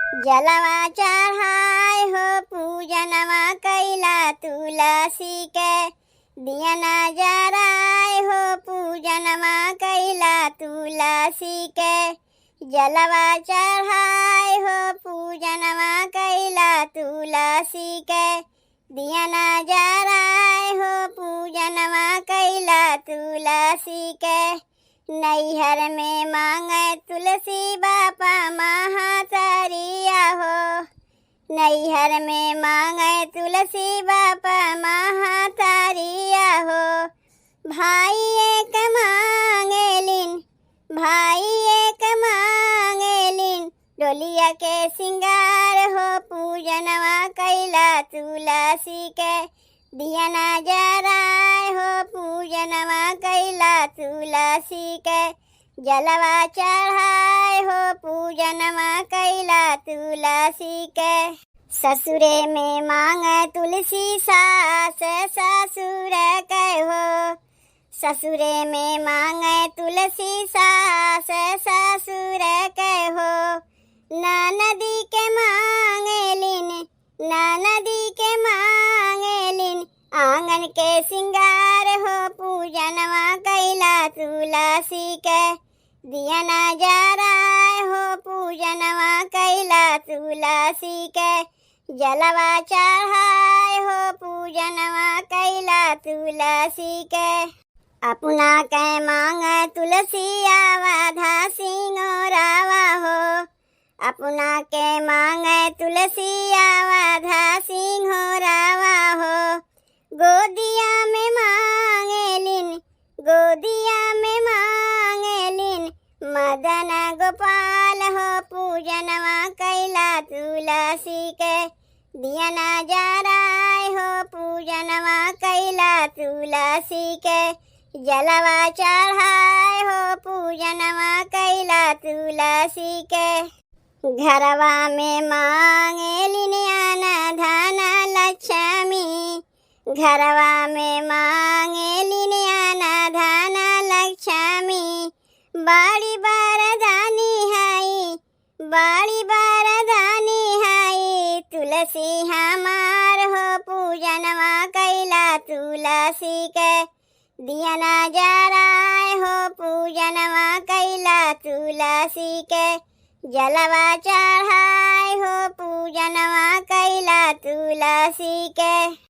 जलवा चढ़ाए हो पूजनवा कैला तुलसी के, दिया जराए हो पूजनवा कैला तुलसी के। जलवा चढ़ाए हो पूजनवा कैला तुलसी के, दिया जराए हो पूजनवा कैला तुलसी के। नैहर में मांगे तुलसी बापा महातारिया हो, नैहर में मांगे तुलसी बापा महातारिया हो। भाई एक मांगेलिन, भाई एक मांगेलिन, डोलिया के सिंगार हो पूजनवा कैला तुलसी के। दिया जराए हो पूजनवा कैला तुलसी के, जलवा चढ़ाए हो पूजनवा कैला तुलसी के। ससुरे में मांगे तुलसी सास ससुर के हो, ससुरे में मांगे तुलसी सास ससुर के हो। ननदी के मांगेलिन, ननदी के मांगेलिन, आंगन के सिंगार हो पूजनवा कैला तुलसी के। दिया जराए हो पूजनवा कैला तुलसी के, जलवा चढ़ाए हो पूजनवा कैला तुलसी के। अपना के मांगे तुलसी आवाधा सिंगोरावा हो, अपना के मांगे तुलसी आवाधा सिंगोरावा हो। गोदिया में मांगेलिन, गोदिया में मांगेलिन, मदन गोपाल हो पूजनवा कैला तुलसी के। दिया जराए हो पूजनवा कैला तुलसी के, जलवा चढ़ाए हो पूजनवा कैला तुलसी के। घरवा में मांगेलिन आना धना लक्ष्मी, घरवा में मांगेलिन आना धना लक्ष्मी। बड़ी बरदानी है, बड़ी बरदानी है, तुलसी हमार हो पूजनवा कैला तुलसी के। दिया जराए हो पूजनवा कैला तुलसी के, जलवा चढ़ाए हो पूजनवा कैला तुलसी के।